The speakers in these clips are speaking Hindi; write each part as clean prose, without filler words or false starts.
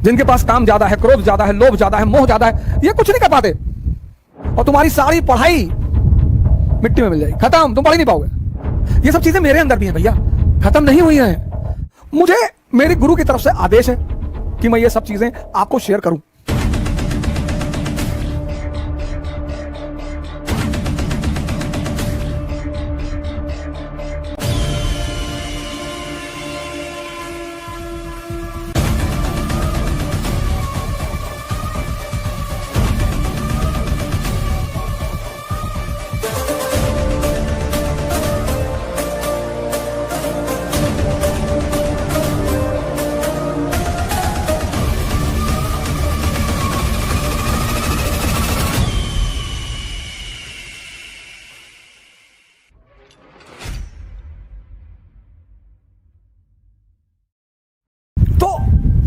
जिनके पास काम ज्यादा है, क्रोध ज्यादा है, लोभ ज्यादा है, मोह ज्यादा है, ये कुछ नहीं कर पाते। और तुम्हारी सारी पढ़ाई मिट्टी में मिल जाएगी, खत्म, तुम पढ़ ही नहीं पाओगे। ये सब चीजें मेरे अंदर भी है भैया, खत्म नहीं हुई हैं। मुझे मेरे गुरु की तरफ से आदेश है कि मैं ये सब चीजें आपको शेयर करूं।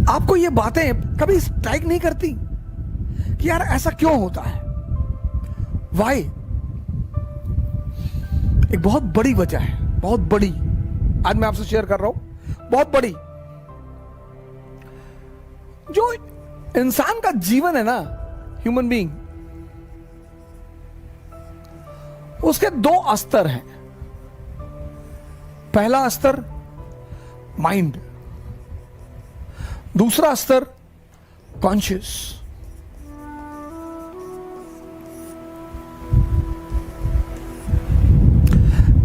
आपको ये बातें कभी स्ट्राइक नहीं करती कि यार ऐसा क्यों होता है? वाई? एक बहुत बड़ी वजह है, बहुत बड़ी, आज मैं आपसे शेयर कर रहा हूं, बहुत बड़ी। जो इंसान का जीवन है ना, ह्यूमन बीइंग, उसके दो स्तर हैं। पहला स्तर माइंड, दूसरा स्तर कॉन्शियस।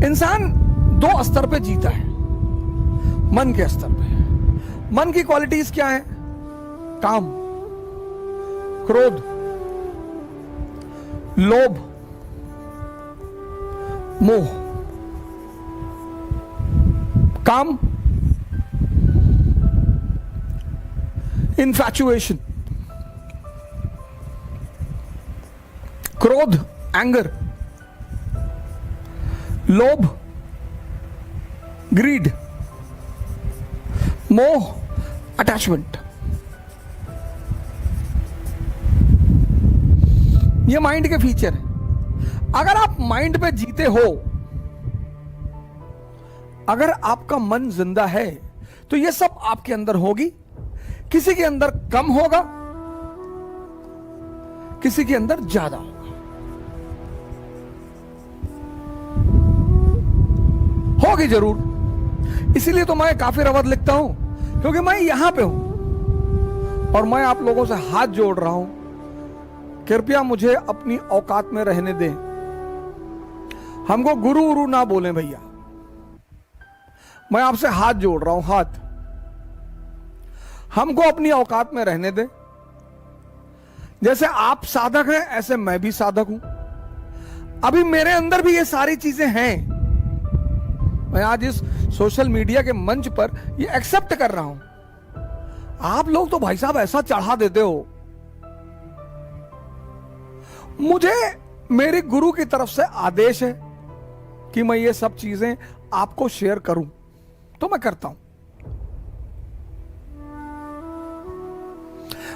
इंसान दो स्तर पे जीता है। मन के स्तर पे, मन की क्वालिटीज क्या है? काम, क्रोध, लोभ, मोह। काम, इन्फैचुएशन, क्रोध, एंगर, लोभ, ग्रीड, मोह, अटैचमेंट। ये माइंड के फीचर है। अगर आप माइंड पे जीते हो, अगर आपका मन जिंदा है, तो ये सब आपके अंदर होगी। किसी के अंदर कम होगा, किसी के अंदर ज्यादा होगा। होगी जरूर। इसीलिए तो मैं काफी अवध लिखता हूं, क्योंकि मैं यहां पे हूं और मैं आप लोगों से हाथ जोड़ रहा हूं, कृपया मुझे अपनी औकात में रहने दें। हमको गुरु गुरु ना बोलें भैया, मैं आपसे हाथ जोड़ रहा हूं, हाथ। हमको अपनी औकात में रहने दें। जैसे आप साधक हैं, ऐसे मैं भी साधक हूं। अभी मेरे अंदर भी ये सारी चीजें हैं। मैं आज इस सोशल मीडिया के मंच पर ये एक्सेप्ट कर रहा हूं। आप लोग तो भाई साहब ऐसा चढ़ा देते हो। मुझे मेरे गुरु की तरफ से आदेश है कि मैं ये सब चीजें आपको शेयर करूं, तो मैं करता हूं।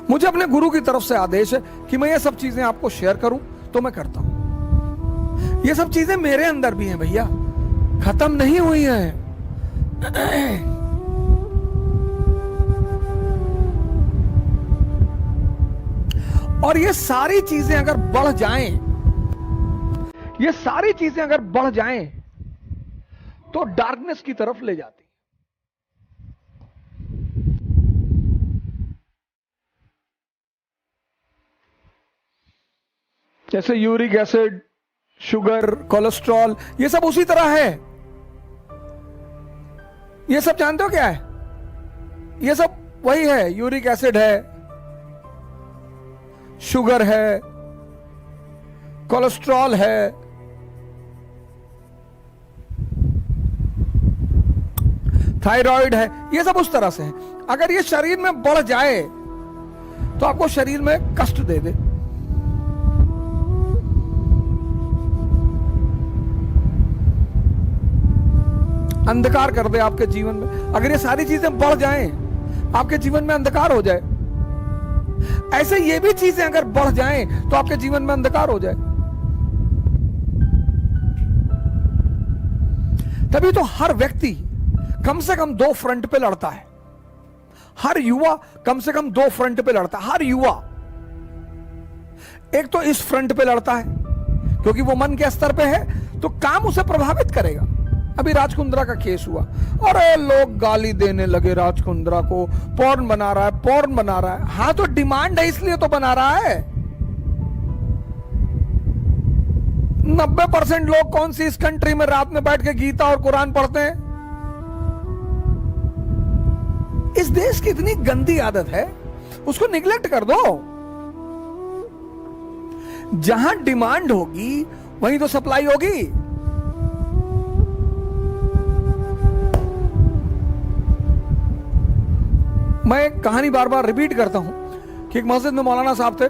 मुझे अपने गुरु की तरफ से आदेश है कि मैं ये सब चीजें आपको शेयर करूं, तो मैं करता हूं। ये सब चीजें मेरे अंदर भी हैं भैया, खत्म नहीं हुई हैं। और ये सारी चीजें अगर बढ़ जाएं, ये सारी चीजें अगर बढ़ जाएं, तो डार्कनेस की तरफ ले जाती। जैसे यूरिक एसिड, शुगर, कोलेस्ट्रॉल, ये सब उसी तरह है। ये सब जानते हो क्या है? ये सब वही है। यूरिक एसिड है, शुगर है, कोलेस्ट्रॉल है, थायराइड है, ये सब उस तरह से है। अगर ये शरीर में बढ़ जाए तो आपको शरीर में कष्ट दे दे। अंधकार कर दे आपके जीवन में। अगर ये सारी चीजें बढ़ जाएं, आपके जीवन में अंधकार हो जाए। ऐसे ये भी चीजें अगर बढ़ जाएं तो आपके जीवन में अंधकार हो जाए। तभी तो हर व्यक्ति कम से कम दो फ्रंट पे लड़ता है। हर युवा कम से कम दो फ्रंट पे लड़ता है, हर युवा। एक तो इस फ्रंट पे लड़ता है क्योंकि वो मन के स्तर पे है तो काम उसे प्रभावित करेगा। अभी राज कुंद्रा का केस हुआ, अरे लोग गाली देने लगे राज कुंद्रा को, पॉर्न बना रहा है, पॉर्न बना रहा है। हाँ तो डिमांड है इसलिए तो बना रहा है। 90% लोग कौन सी इस कंट्री में रात में बैठ के गीता और कुरान पढ़ते हैं? इस देश की इतनी गंदी आदत है, उसको निगलेक्ट कर दो। जहां डिमांड होगी वहीं तो सप्लाई होगी। मैं एक कहानी बार बार रिपीट करता हूं कि एक मस्जिद में मौलाना साहब थे,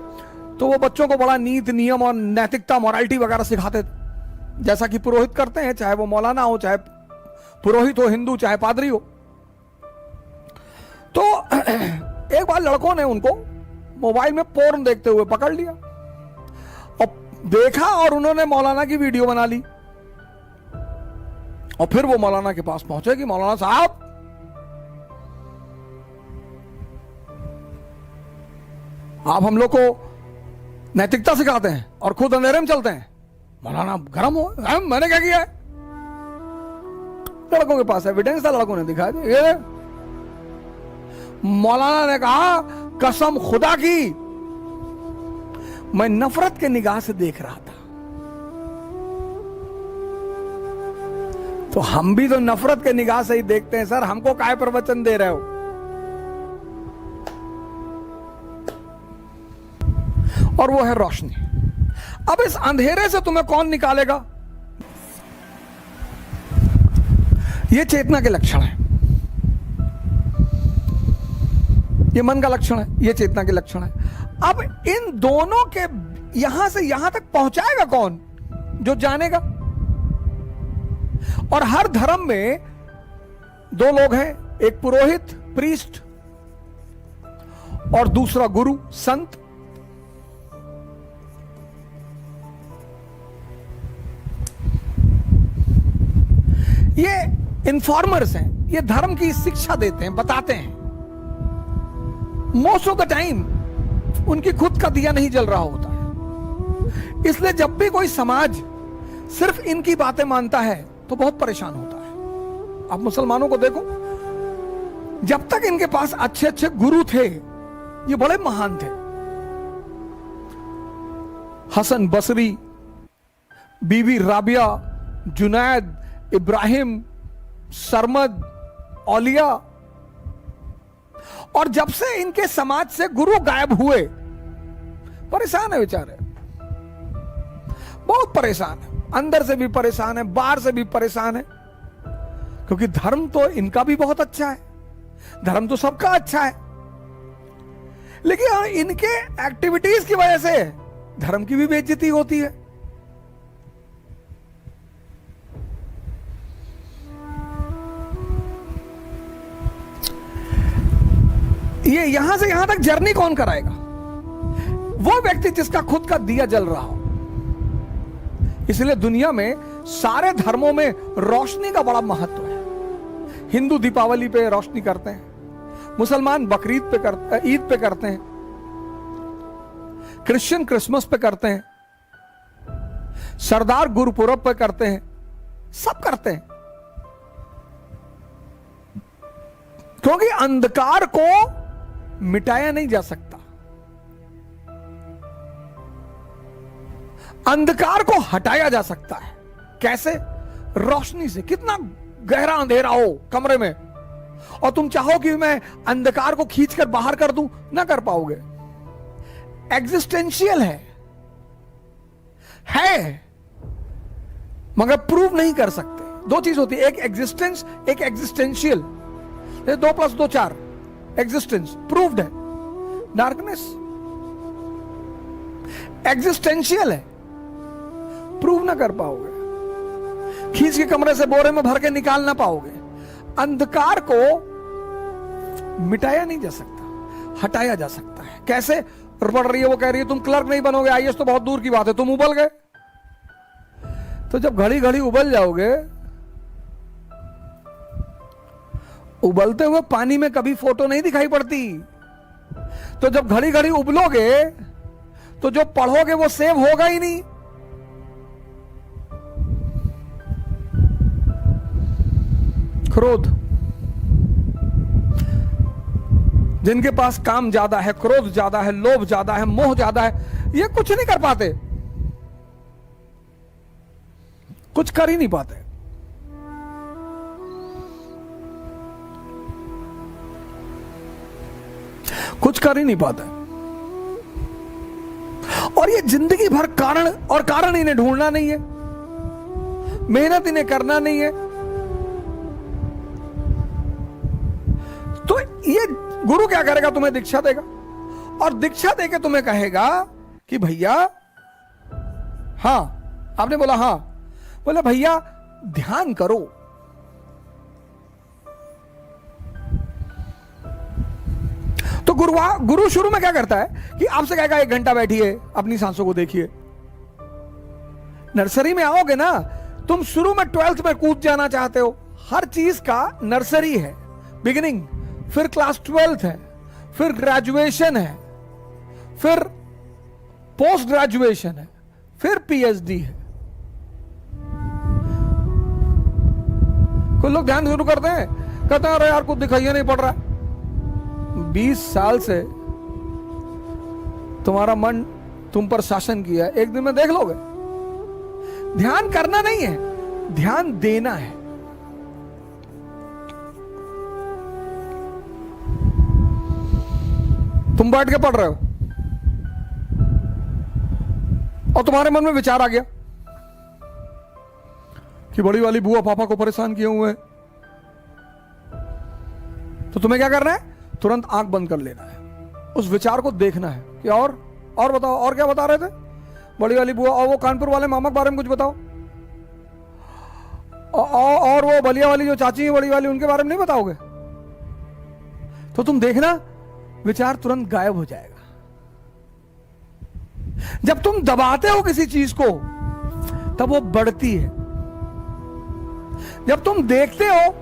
तो वो बच्चों को बड़ा नीति नियम और नैतिकता मॉरलिटी वगैरह सिखाते थे, जैसा कि पुरोहित करते हैं, चाहे वो मौलाना हो, चाहे पुरोहित हो हिंदू, चाहे पादरी हो। तो एक बार लड़कों ने उनको मोबाइल में पोर्न देखते हुए पकड़ लिया और देखा, और उन्होंने मौलाना की वीडियो बना ली। और फिर वो मौलाना के पास पहुंचे कि मौलाना साहब, आप हम लोग को नैतिकता सिखाते हैं और खुद अंधेरे में चलते हैं। मौलाना गर्म हो, मैंने क्या किया है? लड़कों के पास एविडेंस था, लड़कों ने दिखा दिया। मौलाना ने कहा, कसम खुदा की मैं नफरत के निगाह से देख रहा था। तो हम भी तो नफरत के निगाह से ही देखते हैं सर, हमको काय प्रवचन दे रहे हो? और वो है रोशनी। अब इस अंधेरे से तुम्हें कौन निकालेगा? ये चेतना के लक्षण है, ये मन का लक्षण है, ये चेतना के लक्षण है। अब इन दोनों के यहां से यहां तक पहुंचाएगा कौन? जो जानेगा। और हर धर्म में दो लोग हैं, एक पुरोहित प्रीस्ट और दूसरा गुरु संत। ये इन्फॉर्मर्स हैं, ये धर्म की शिक्षा देते हैं, बताते हैं। मोस्ट ऑफ द टाइम उनकी खुद का दिया नहीं जल रहा होता है, इसलिए जब भी कोई समाज सिर्फ इनकी बातें मानता है तो बहुत परेशान होता है। आप मुसलमानों को देखो, जब तक इनके पास अच्छे अच्छे गुरु थे, ये बड़े महान थे, हसन बसरी, बीबी राबिया, जुनैद, इब्राहिम, सरमद, औलिया। और जब से इनके समाज से गुरु गायब हुए, परेशान है बेचारे, बहुत परेशान है, अंदर से भी परेशान है, बाहर से भी परेशान है। क्योंकि धर्म तो इनका भी बहुत अच्छा है, धर्म तो सबका अच्छा है, लेकिन इनके एक्टिविटीज की वजह से धर्म की भी बेइज्जती होती है। ये यहां से यहां तक जर्नी कौन कराएगा? वो व्यक्ति जिसका खुद का दिया जल रहा हो। इसलिए दुनिया में सारे धर्मों में रोशनी का बड़ा महत्व है। हिंदू दीपावली पे रोशनी करते हैं, मुसलमान बकरीद पे करते, ईद पे करते हैं, क्रिश्चियन क्रिसमस पे करते हैं, सरदार गुरुपुरब पे करते हैं, सब करते हैं। क्योंकि अंधकार को मिटाया नहीं जा सकता, अंधकार को हटाया जा सकता है। कैसे? रोशनी से। कितना गहरा अंधेरा हो कमरे में और तुम चाहो कि मैं अंधकार को खींचकर बाहर कर दूं, ना कर पाओगे। एग्जिस्टेंशियल है मगर प्रूव नहीं कर सकते। दो चीज होती है, एक एग्जिस्टेंस, एक एग्जिस्टेंशियल। 2 + 2 4, एग्जिस्टेंस प्रूव्ड है, डार्कनेस एग्जिस्टेंशियल है, प्रूव ना कर पाओगे, खींच के कमरे से बोरे में भर के निकाल ना पाओगे। अंधकार को मिटाया नहीं जा सकता, हटाया जा सकता है। कैसे? पढ़ रही है, वो कह रही है तुम क्लर्क नहीं बनोगे, आईएएस तो बहुत दूर की बात है, तुम उबल गए। तो जब घड़ी घड़ी उबल जाओगे, उबलते हुए पानी में कभी फोटो नहीं दिखाई पड़ती। तो जब घड़ी घड़ी उबलोगे तो जो पढ़ोगे वो सेव होगा ही नहीं। क्रोध, जिनके पास काम ज्यादा है, क्रोध ज्यादा है, लोभ ज्यादा है, मोह ज्यादा है, ये कुछ नहीं कर पाते, कुछ कर ही नहीं पाते। कुछ कर ही नहीं पाता। और ये जिंदगी भर कारण, और कारण इन्हें ढूंढना नहीं है, मेहनत इन्हें करना नहीं है। तो ये गुरु क्या करेगा? तुम्हें दीक्षा देगा, और दीक्षा देके तुम्हें कहेगा कि भैया, हां, आपने बोला हां, बोले भैया ध्यान करो। तो गुरु शुरू में क्या करता है कि आपसे कहेगा 1 घंटा बैठिए, अपनी सांसों को देखिए। नर्सरी में आओगे ना, तुम शुरू में 12th में कूद जाना चाहते हो। हर चीज का नर्सरी है, बिगिनिंग, फिर क्लास 12th है, फिर ग्रेजुएशन है, फिर पोस्ट ग्रेजुएशन है, फिर पीएचडी है। कुछ लोग ध्यान शुरू करते हैं, कहते हैं अरे यार कुछ दिखाई नहीं पड़ रहा है। 20 साल से तुम्हारा मन तुम पर शासन किया, एक दिन में देख लोगे। ध्यान करना नहीं है, ध्यान देना है। तुम बैठ के पढ़ रहे हो और तुम्हारे मन में विचार आ गया कि बड़ी वाली बुआ पापा को परेशान किए हुए हैं, तो तुम्हें क्या करना है? तुरंत आंख बंद कर लेना है, उस विचार को देखना है कि और बताओ, और क्या बता रहे थे? बड़ी वाली बुआ, और वो कानपुर वाले मामा के बारे में कुछ बताओ, और वो बलिया वाली जो चाची है बड़ी वाली, उनके बारे में नहीं बताओगे? तो तुम देखना, विचार तुरंत गायब हो जाएगा। जब तुम दबाते हो किसी चीज को तब वो बढ़ती है, जब तुम देखते हो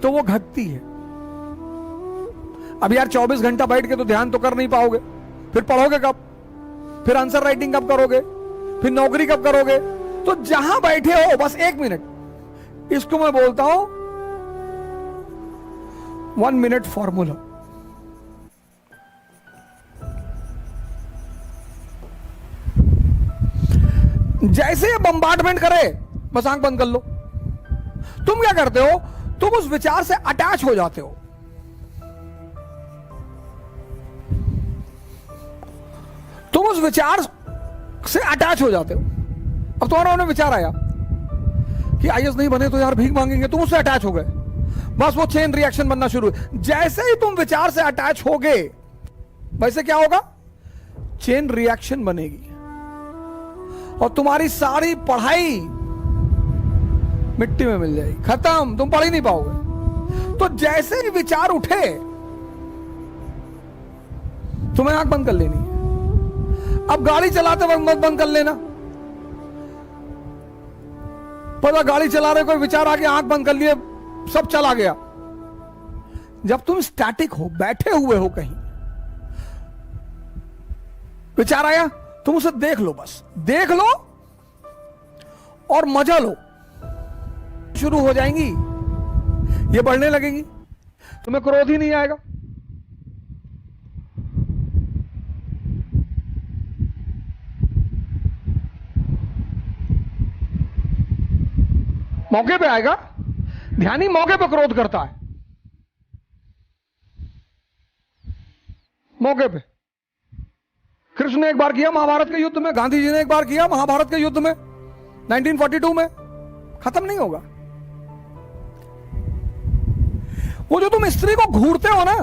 तो वो घटती है। अब यार 24 घंटा बैठ के तो ध्यान तो कर नहीं पाओगे, फिर पढ़ोगे कब? फिर आंसर राइटिंग कब करोगे? फिर नौकरी कब करोगे? तो जहां बैठे हो बस 1 मिनट, इसको मैं बोलता हूं 1 मिनट फॉर्मूला। जैसे बम्बार्डमेंट करे, बस आंख बंद कर लो। तुम क्या करते हो? तुम उस विचार से अटैच हो जाते हो। तुम उस विचार से अटैच हो जाते हो। अब तुम्हारा उन्हें विचार आया कि आईएएस नहीं बने तो यार भीख मांगेंगे, तुम उससे अटैच हो गए, बस वो चेन रिएक्शन बनना शुरू। जैसे ही तुम विचार से अटैच हो गए, वैसे क्या होगा? चेन रिएक्शन बनेगी और तुम्हारी सारी पढ़ाई मिट्टी में मिल जाएगी, खत्म, तुम पढ़ ही नहीं पाओगे। तो जैसे ही विचार उठे, तुम्हें आंख बंद कर लेनी है। अब गाड़ी चलाते वक्त मत बंद कर लेना। पता गाड़ी चला रहे, कोई विचार आ गया, आंख बंद कर लिए, सब चला गया। जब तुम स्टैटिक हो, बैठे हुए हो कहीं, विचार आया, तुम उसे देख लो, बस देख लो और मजा लो। शुरू हो जाएंगी, ये बढ़ने लगेंगी, तुम्हें क्रोध ही नहीं आएगा। मौके पे आएगा। ध्यानी मौके पे क्रोध करता है, मौके पे। कृष्ण ने एक बार किया महाभारत के युद्ध में, गांधी जी ने एक बार किया महाभारत के युद्ध में 1942 में, खत्म नहीं होगा। वो जो तुम स्त्री को घूरते हो ना,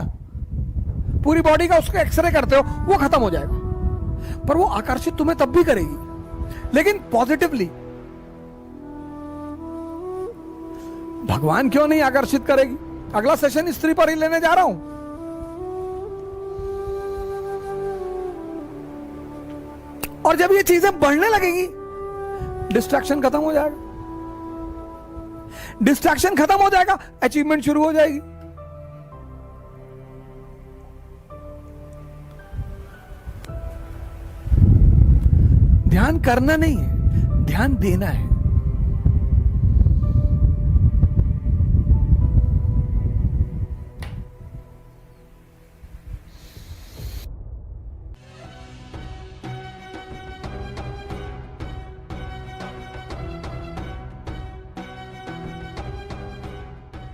पूरी बॉडी का उसका एक्सरे करते हो, वो खत्म हो जाएगा। पर वो आकर्षित तुम्हें तब भी करेगी, लेकिन पॉजिटिवली। भगवान क्यों नहीं आकर्षित करेगी? अगला सेशन स्त्री पर ही लेने जा रहा हूं। और जब ये चीजें बढ़ने लगेंगी, डिस्ट्रैक्शन खत्म हो जाएगा। डिस्ट्रैक्शन खत्म हो जाएगा, अचीवमेंट शुरू हो जाएगी। ध्यान करना नहीं है, ध्यान देना है।